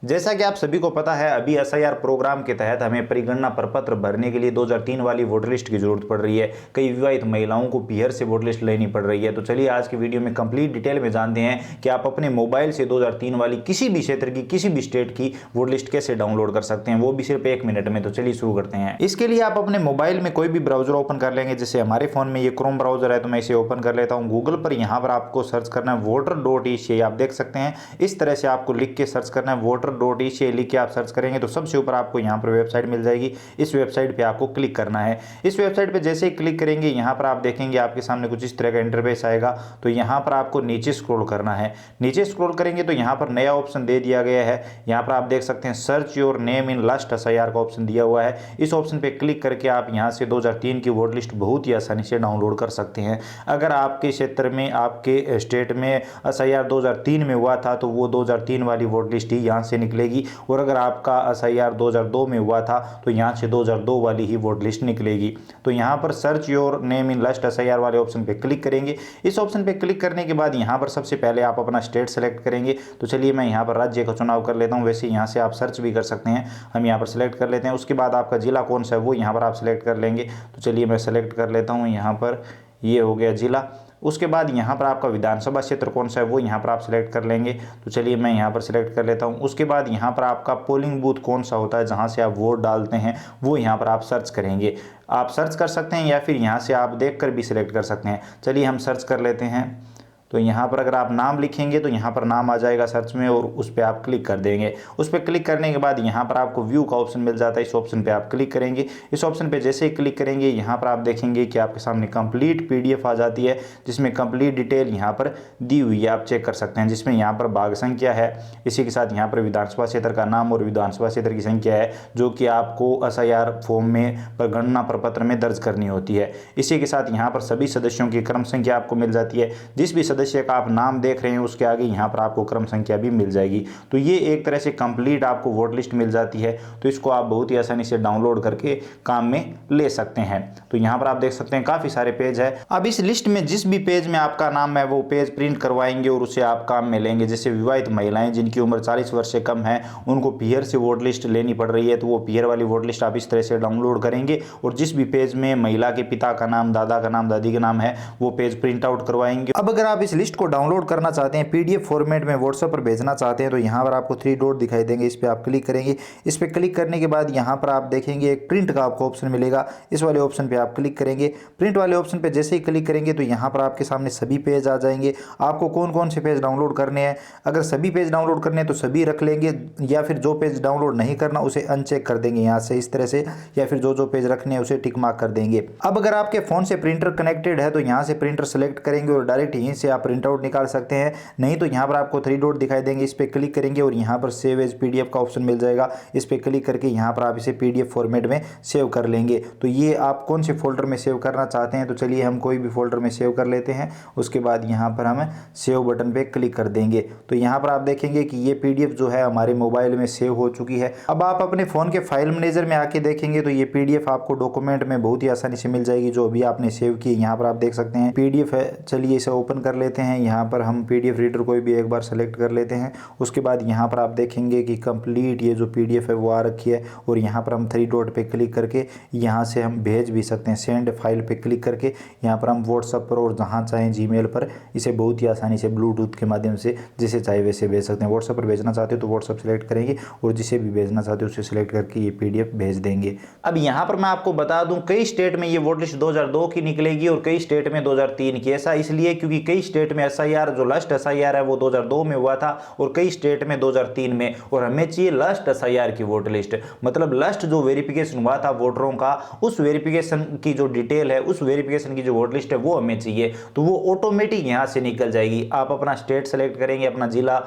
जैसा कि आप सभी को पता है, अभी एसआईआर प्रोग्राम के तहत हमें परिगणना प्रपत्र भरने के लिए 2003 वाली वोटर लिस्ट की जरूरत पड़ रही है। कई विवाहित महिलाओं को पीहर से वोटर लिस्ट लेनी पड़ रही है। तो चलिए आज की वीडियो में कंप्लीट डिटेल में जानते हैं कि आप अपने मोबाइल से 2003 वाली किसी भी क्षेत्र की, किसी भी स्टेट की वोटर लिस्ट कैसे डाउनलोड कर सकते हैं, वो भी सिर्फ 1 मिनट में। तो चलिए शुरू करते हैं। इसके लिए आप अपने मोबाइल में कोई भी ब्राउजर ओपन कर लेंगे। जैसे हमारे फोन में ये क्रोम ब्राउजर है, तो मैं इसे ओपन कर लेता हूँ। गूगल पर यहाँ पर आपको सर्च करना है voter.ec। आप देख सकते हैं इस तरह से आपको लिख के सर्च करना है voter.ec। कि आप सर्च करेंगे तो सबसे ऊपर आपको यहां पर वेबसाइट मिल जाएगी। इस वेबसाइट पे आपको क्लिक करना है। इस वेबसाइट पे जैसे ही क्लिक करेंगे, यहां पर आप देखेंगे आपके सामने कुछ इस तरह का इंटरफेस आएगा। तो यहां पर आपको नीचे स्क्रॉल करना है। नीचे स्क्रॉल करेंगे तो यहां पर नया ऑप्शन दे दिया गया है। यहां पर आप देख सकते हैं search your name in last SIR का ऑप्शन दिया हुआ है। इस ऑप्शन पे क्लिक करके आप यहां से 2003 की वोटर लिस्ट बहुत ही आसानी से डाउनलोड कर सकते हैं। अगर आपके क्षेत्र में, आपके स्टेट में एसआईआर 2003 में हुआ था तो वो 2003 वाली वोटर लिस्ट ही यहां से निकलेगी। और अगर आपका एसआईआर 2002 में हुआ था तो यहां से 2002 वाली ही वोट लिस्ट निकलेगी। तो यहां पर search your name in last SIR वाले ऑप्शन पे क्लिक करेंगे। इस ऑप्शन पे क्लिक करने के बाद यहां पर सबसे पहले आप अपना स्टेट सेलेक्ट करेंगे। तो चलिए मैं यहां पर राज्य का चुनाव कर लेता हूं। वैसे यहां से आप सर्च भी कर सकते हैं। हम यहां पर सेलेक्ट कर लेते हैं। उसके बाद आपका जिला कौन सा है वो यहां पर आप सेलेक्ट कर लेंगे। तो चलिए मैं सेलेक्ट कर लेता हूं। यहां पर ये हो गया जिला। उसके बाद यहाँ पर आपका विधानसभा क्षेत्र कौन सा है वो यहाँ पर आप सिलेक्ट कर लेंगे। तो चलिए मैं यहाँ पर सिलेक्ट कर लेता हूँ। उसके बाद यहाँ पर आपका पोलिंग बूथ कौन सा होता है जहाँ से आप वोट डालते हैं वो यहाँ पर आप सर्च करेंगे। आप सर्च कर सकते हैं या फिर यहाँ से आप देखकर भी सिलेक्ट कर सकते हैं। चलिए हम सर्च कर लेते हैं। तो यहाँ पर अगर आप नाम लिखेंगे तो यहाँ पर नाम आ जाएगा सर्च में और उस पर आप क्लिक कर देंगे। उस पर क्लिक करने के बाद यहाँ पर आपको व्यू का ऑप्शन मिल जाता है। इस ऑप्शन पे आप क्लिक करेंगे। इस ऑप्शन पे जैसे ही क्लिक करेंगे यहाँ पर आप देखेंगे कि आपके सामने कंप्लीट पीडीएफ आ जाती है, जिसमें कंप्लीट डिटेल यहाँ पर दी हुई है। आप चेक कर सकते हैं, जिसमें यहाँ पर भाग संख्या है, इसी के साथ यहाँ पर विधानसभा क्षेत्र का नाम और विधानसभा क्षेत्र की संख्या है, जो कि आपको एसआईआर फॉर्म में गणना प्रपत्र में दर्ज करनी होती है। इसी के साथ यहाँ पर सभी सदस्यों की क्रम संख्या आपको मिल जाती है। जिस भी सदस्य का आप नाम देख रहे हैं उसके आगे यहाँ पर आपको क्रम संख्या भी मिल जाएगी। तो ये एक तरह से कंप्लीट आपको वोट लिस्ट मिल जाती है। तो इसको आप बहुत ही आसानी से डाउनलोड करके काम में ले सकते हैं। तो यहाँ पर आप देख सकते हैं काफी सारे पेज है। अब इस लिस्ट में जिस भी पेज में आपका नाम है वो पेज प्रिंट करवाएंगे और उसे आप काम में लेंगे। जैसे विवाहित महिलाएं जिनकी उम्र 40 वर्ष से कम है, उनको पीहर से वोट लिस्ट लेनी पड़ रही है, तो वो पीहर वाली वोट लिस्ट आप इस तरह से डाउनलोड करेंगे। और जिस भी पेज में महिला के पिता का नाम, दादा का नाम, दादी का नाम है, वो पेज प्रिंट आउट करवाएंगे। अब अगर आप इस लिस्ट को डाउनलोड करना चाहते हैं, पीडीएफ फॉर्मेट में व्हाट्सएप पर भेजना चाहते हैं, तो यहाँ पर आपको 3 डॉट दिखाई देंगे। इस पर आप क्लिक करेंगे। इस पर क्लिक करने के बाद यहाँ पर आप देखेंगे एक प्रिंट का आपको ऑप्शन मिलेगा। इस वाले ऑप्शन पे आप क्लिक करेंगे। प्रिंट वाले ऑप्शन पे जैसे ही क्लिक करेंगे तो यहाँ पर आपके सामने सभी पेज आ जाएंगे। आपको कौन कौन से पेज डाउनलोड करने हैं, अगर सभी पेज डाउनलोड करने हैं तो सभी रख लेंगे, या फिर जो पेज डाउनलोड नहीं करना उसे अनचेक कर देंगे यहाँ से इस तरह से, या फिर जो पेज रखने हैं उसे टिक मार्क कर देंगे। अब अगर आपके फोन से प्रिंटर कनेक्टेड है तो यहाँ से प्रिंटर सेलेक्ट करेंगे और डायरेक्ट यहीं से आप प्रिंट आउट निकाल सकते हैं। नहीं तो यहाँ पर आपको 3 डॉट दिखाई देंगे। इस पर क्लिक करेंगे और यहाँ पर सेव एज पीडीएफ का ऑप्शन मिल जाएगा। इस पर क्लिक करके यहाँ पर आप इसे पीडीएफ फॉर्मेट में सेव कर लेंगे। तो ये आप कौन से फोल्डर में सेव करना चाहते हैं, तो चलिए हम कोई भी फोल्डर में सेव कर लेते हैं। उसके बाद यहाँ पर हम सेव बटन पे क्लिक कर देंगे। तो यहाँ पर आप देखेंगे कि ये पीडीएफ जो है हमारे मोबाइल में सेव हो चुकी है। अब आप अपने फोन के फाइल मैनेजर में आके देखेंगे तो ये पीडीएफ आपको डॉक्यूमेंट में बहुत ही आसानी से मिल जाएगी, जो अभी आपने सेव की। यहाँ पर आप देख सकते हैं पीडीएफ है। चलिए इसे ओपन कर लेते हैं। यहाँ पर हम पीडीएफ रीडर कोई भी एक बार सेलेक्ट कर लेते हैं। उसके बाद यहाँ पर आप देखेंगे कि कंप्लीट ये जो पीडीएफ है वो आ रखी है। और यहाँ पर हम 3 डॉट पे क्लिक करके यहाँ से हम भेज भी सकते हैं। सेंड फाइल पे क्लिक करके यहाँ पर हम व्हाट्सएप पर और जहाँ चाहें जीमेल पर इसे बहुत ही आसानी से ब्लूटूथ के माध्यम से जिसे चाहे वैसे भेज सकते हैं। व्हाट्सएप पर भेजना चाहते हो तो व्हाट्सएप सेलेक्ट करेंगे और जिसे भी भेजना चाहते हो उसे सिलेक्ट करके ये पीडीएफ भेज देंगे। अब यहाँ पर मैं आपको बता दूं, कई स्टेट में ये वोट लिस्ट 2002 की निकलेगी और कई स्टेट में 2003 की। ऐसा इसलिए क्योंकि कई स्टेट में एसआईआर, जो लास्ट एसआईआर है वो 2002 में हुआ था और कई स्टेट में 2003 में। और हमें चाहिए लास्ट एसआईआर की वोटर लिस्ट, मतलब लास्ट जो वेरिफिकेशन हुआ था वोटरों का, उस वेरिफिकेशन की जो डिटेल है, उस वेरिफिकेशन की जो वोटर लिस्ट है वो हमें चाहिए। तो वो ऑटोमेटिक यहाँ से निकल जाएगी। आप अपना स्टेट सेलेक्ट करेंगे, अपना जिला,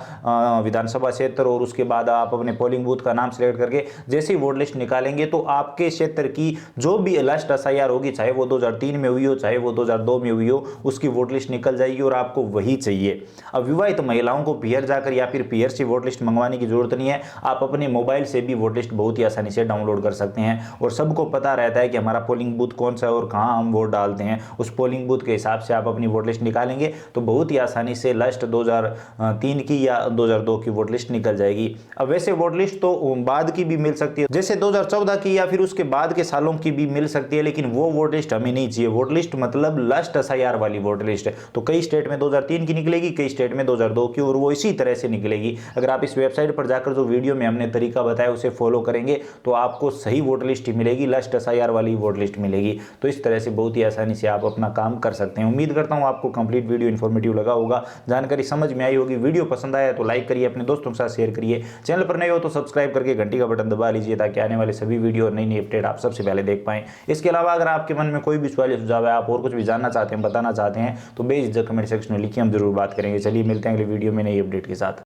विधानसभा क्षेत्र, और उसके बाद आप अपने पोलिंग बूथ का नाम सेलेक्ट करके जैसे ही वोट लिस्ट निकालेंगे तो आपके क्षेत्र की जो भी लास्ट एसआईआर होगी, चाहे वो 2003 में हुई हो, चाहे वो 2002 में हुई हो, उसकी वोट लिस्ट निकल जाएगी और आपको वही चाहिए। अब विवाहित महिलाओं को पीआर जाकर या फिर पीआर से वोट लिस्ट मंगवाने की जरूरत नहीं है। आप अपने मोबाइल से भी वोट लिस्ट बहुत ही आसानी से डाउनलोड कर सकते हैं और सबको पता रहता है कि हमारा पोलिंग बूथ कौन सा है और कहां हम वोट डालते हैं। उस पोलिंग बूथ के हिसाब से आप अपनी वोट लिस्ट निकालेंगे तो बहुत ही आसानी से लास्ट 2003 की या 2002 की वोट लिस्ट निकल जाएगी। अब वैसे वोट लिस्ट तो बाद की भी मिल सकती है, जैसे 2014 की या फिर उसके बाद के सालों की भी मिल सकती है, लेकिन वो वोट लिस्ट हमें नहीं चाहिए। वोट लिस्ट मतलब लास्ट एसआईआर वाली वोट लिस्ट है। तो कई स्टेट में 2003 की निकलेगी, कई स्टेट में 2002 की, और वो इसी तरह से निकलेगी। अगर आप इस वेबसाइट पर जाकर जो वीडियो में हमने तरीका बताया उसे फॉलो करेंगे तो आपको सही वोट लिस्ट मिलेगी, लास्ट एसआईआर वाली वोट लिस्ट मिलेगी। तो इस तरह से बहुत ही आसानी से आप अपना काम कर सकते हैं। उम्मीद करता हूं आपको कंप्लीट वीडियो इन्फॉर्मेटिव लगा होगा, जानकारी समझ में आई होगी। वीडियो पसंद आया तो लाइक करिए, अपने दोस्तों के साथ शेयर करिए। चैनल पर नए हो तो सब्सक्राइब करके घंटी का बटन दबा लीजिए ताकि आने वाले सभी वीडियो और नई नई अपडेट आप सबसे पहले देख पाएं। इसके अलावा अगर आपके मन में कोई भी सवाल या सुझाव है, आप और कुछ भी जानना चाहते हैं, बताना चाहते हैं, तो बेझिझक कमेंट सेक्शन में लिखिए, हम जरूर बात करेंगे। चलिए मिलते हैं अगले वीडियो में नई अपडेट के साथ।